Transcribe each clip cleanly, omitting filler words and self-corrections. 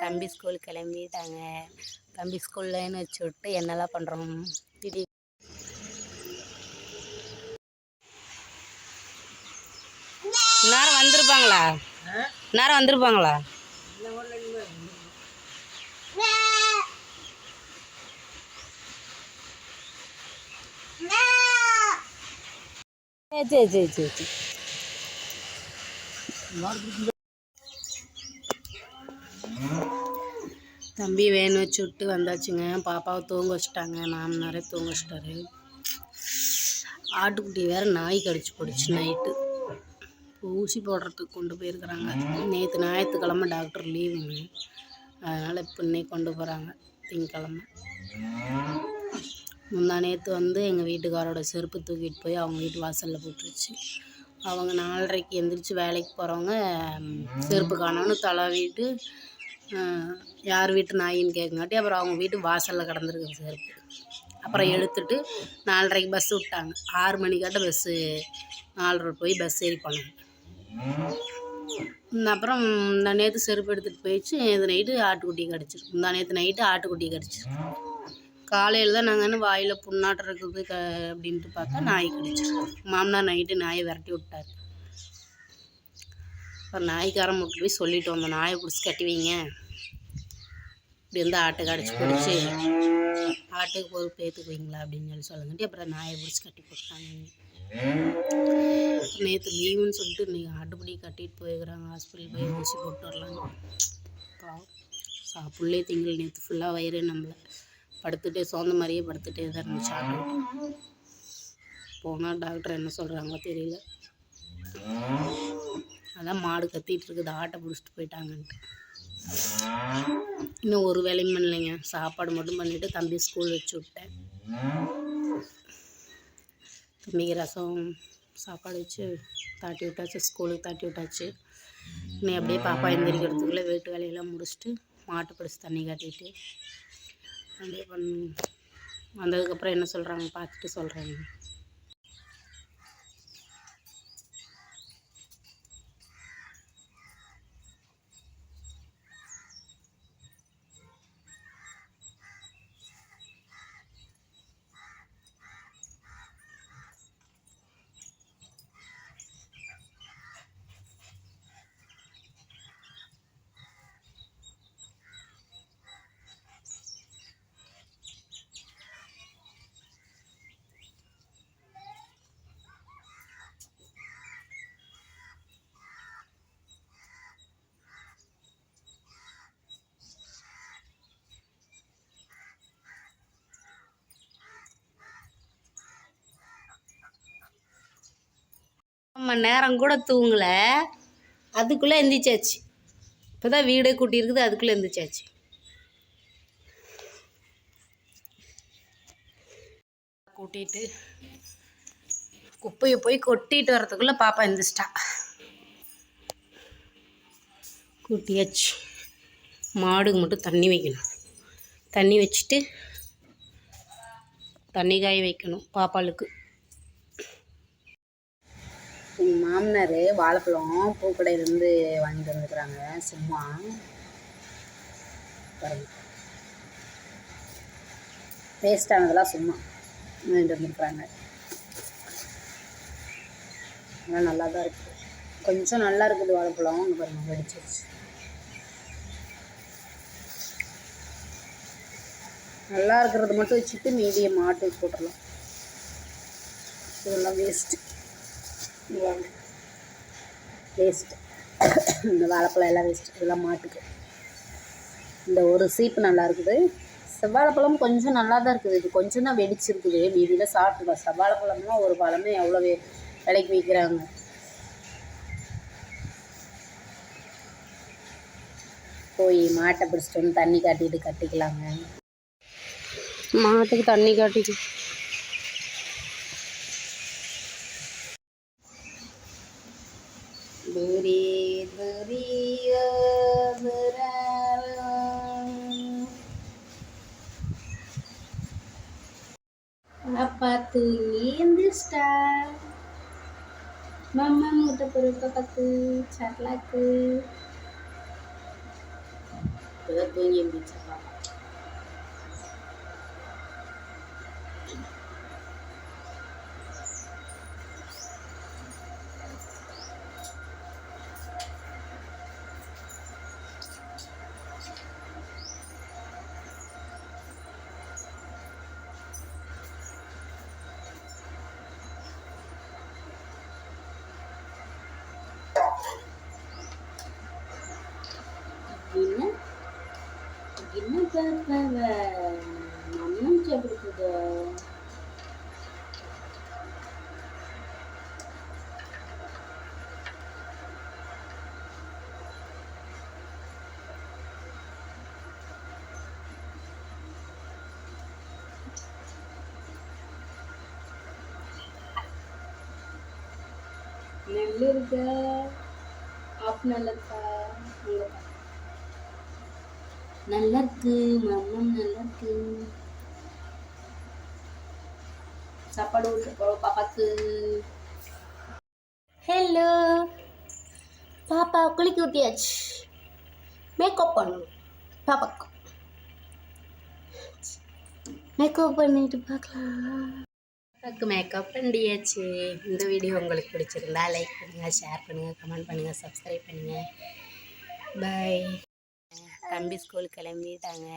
தம்பி ஸ்கூலுக்கு கிளம்பிட்டாங்க. தம்பி ஸ்கூல்லன்னு வச்சு விட்டு என்னெல்லாம் பண்ணுறோம் திடீர் நேரம் வந்திருப்பாங்களா? நேரம் வந்திருப்பாங்களா? சரி சரி சரி சரி தம்பி வேணும் வச்சு விட்டு வந்தாச்சுங்க. பாப்பாவை தூங்க வச்சுட்டாங்க. மாமனாரே தூங்க வச்சுட்டாரு. ஆட்டுக்குட்டி வேறு நாய் கடிச்சு போடுச்சு. நைட்டு ஊசி போடுறதுக்கு கொண்டு போயிருக்கிறாங்க. நேற்று ஞாயிற்றுக்கிழமை டாக்டர் லீவுங்க. அதனால் இப்போ இன்னைக்கு கொண்டு போகிறாங்க திங்கக்கிழமை. முந்தா நேற்று வந்து எங்கள் வீட்டுக்காரோட செருப்பு தூக்கிட்டு போய் அவங்க வீட்டு வாசலில் போட்டுருச்சு. அவங்க 4:30க்கு எந்திரிச்சு வேலைக்கு போகிறவங்க செருப்பு காணோன்னு தலாவிட்டு யார் வீட்டு நாயின்னு கேட்குங்காட்டி அப்புறம் அவங்க வீட்டு வாசலில் கிடந்துருக்கு செருப்பு. அப்புறம் எடுத்துட்டு 4:30க்கு பஸ் விட்டாங்க. 6 மணிக்காட்ட பஸ்ஸு 4:30 போய் பஸ் ஏறி போனாங்க. அப்புறம் இந்த நேற்று செருப்பு எடுத்துகிட்டு போயிடுச்சு. நேற்று நைட்டு ஆட்டுக்குட்டி கடிச்சிருக்கு. முந்தா நேற்று நைட்டு ஆட்டுக்குட்டி கடிச்சிருக்கு. காலையில் தான் நாங்கள் இன்னும் வாயில் புண்ணாட்டம் இருக்குது அப்படின்ட்டு பார்த்தா நாய் கடிச்சிருக்கு. மாமனார் நைட்டு நாயை விரட்டி விட்டார். அப்புறம் நாய்க்காரன் மட்டும் போய் சொல்லிட்டு வந்தோம், நாயை பிடிச்சி கட்டி வைங்க, இப்படி வந்து ஆட்டுக்கு அடிச்சு போயிடுச்சு, ஆட்டுக்கு பொறுப்பு ஏற்றுக்குவீங்களா அப்படின்னு சொல்லுங்கட்டி அப்புறம் நாயை பிடிச்சி கட்டி போட்டாங்க. நேற்று லீவுன்னு சொல்லிட்டு இன்றைக்கி ஆட்டுக்குடி கட்டிட்டு போயிருக்கிறாங்க. ஹாஸ்பிட்டல் போய் ஊசி போட்டு வரலான்னு. புள்ளே திங்கள் நேற்று ஃபுல்லாக வயிறு நம்மளை படுத்துகிட்டே சோர்ந்த மாதிரியே படுத்துகிட்டே தான் இருந்துச்சு. ஆட்டுக்குட்டி போனால் டாக்டர் என்ன சொல்கிறாங்களோ தெரியல. அதான் மாடு கத்திட்டு இருக்குது, ஆட்டை பிடிச்சிட்டு போயிட்டாங்கன்ட்டு. இன்னும் ஒரு வேலையும் பண்ணலைங்க. சாப்பாடு மட்டும் பண்ணிவிட்டு தம்பி ஸ்கூல் வச்சு விட்டேன். தம்பிக்கு ரசம் சாப்பாடு வச்சு தாட்டி விட்டாச்சு, ஸ்கூலுக்கு தாட்டி விட்டாச்சு. இன்னும் அப்படியே பாப்பா எந்திரிக்கிறதுக்குள்ளே வீட்டு வேலையெல்லாம் முடிச்சுட்டு மாட்டை பிடிச்சி தண்ணி காட்டிட்டு அப்படியே வந்ததுக்கப்புறம் என்ன சொல்கிறாங்க பார்த்துட்டு சொல்கிறேங்க. மணி நேரம் கூட தூங்கல, அதுக்குள்ளே எந்திரிச்சாச்சு. இப்போ தான் வீடே கூட்டி இருக்குது, அதுக்குள்ளே எந்திரிச்சாச்சு. கூட்டிகிட்டு குப்பையை போய் கொட்டிட்டு வர்றதுக்குள்ளே பாப்பா எந்திரிச்சிட்டா. கூட்டியாச்சு. மாடுக்கு மட்டும் தண்ணி வைக்கணும். தண்ணி வச்சுட்டு தண்ணி காய வைக்கணும் பாப்பாளுக்கு. எங்கள் மாமனார் வாழைப்பழம் பூக்கடையிலேருந்து வாங்கிட்டு வந்துக்கிறாங்க. சும்மா பாருங்க, வேஸ்டானதெல்லாம் சும்மா வாங்கிட்டு வந்துருக்குறாங்க. அதெல்லாம் நல்லா தான் இருக்குது. கொஞ்சம் நல்லா இருக்குது வாழைப்பழம். அங்கே பாருங்கள் வெடிச்சிருச்சு. நல்லா இருக்கிறது மட்டும் வச்சுட்டு மீதியை மாட்டுக்கு போட்டுடலாம். இதெல்லாம் வேஸ்ட்டு. இந்த வாழைப்பழம் எல்லாம் வேஸ்ட்டு. இதெல்லாம் மாட்டுக்கு. இந்த ஒரு சீப்பு நல்லா இருக்குது. செவ்வாழைப்பழம் கொஞ்சம் நல்லா தான் இருக்குது. இது கொஞ்சம் தான் வெடிச்சிருக்குது. மீதியில் சாப்பிட்டுக்கலாம். செவ்வாழைப்பழம்லாம் ஒரு பழமே எவ்வளோ விலைக்கு விற்கிறாங்க. போய் மாட்டை பிடிச்சிட்டு வந்து தண்ணி காட்டிட்டு கட்டிக்கலாங்க. மாட்டுக்கு தண்ணி காட்டிட்டு அப்பா தூங்கி எந்திரிச்சிட்டா. மம்மா மூட்டை பொருட்கள் பார்த்து சர்லாக்கு இப்போதான் தூங்கி இருந்துச்சு பாப்பா. என்ன என்ன பாப்பாவ மம்மம் சாப்பிடுக்குதோ. நெல் இருக்கா ஆப் நல்லா இருக்கா? நல்லா இருக்கு மம்மம், நல்லா இருக்கு. சாப்பாடு ஊட்ட போறோம் பாப்பாக்கு. ஹலோ பாப்பா, குளிக்க ஊட்டியாச்சு. மேக்கப் பண்ணணும் பாப்பாக்கு. மேக்கப் பண்ணிட்டு பார்க்கலாம். பாப்பாக்கு மேக்கப் பண்ணியாச்சு. இந்த வீடியோ உங்களுக்கு பிடிச்சிருந்தா லைக் பண்ணுங்கள், ஷேர் பண்ணுங்கள், கமெண்ட் பண்ணுங்கள், சப்ஸ்கிரைப் பண்ணுங்கள். பாய். தம்பி ஸ்கூல் கிளம்பிட்டாங்க.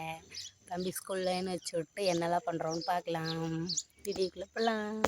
தம்பி ஸ்கூல்லன்னு வச்சு விட்டு என்னெல்லாம் பண்ணுறோன்னு பார்க்கலாம். வீடியோக்குள்ளே போகலாம்.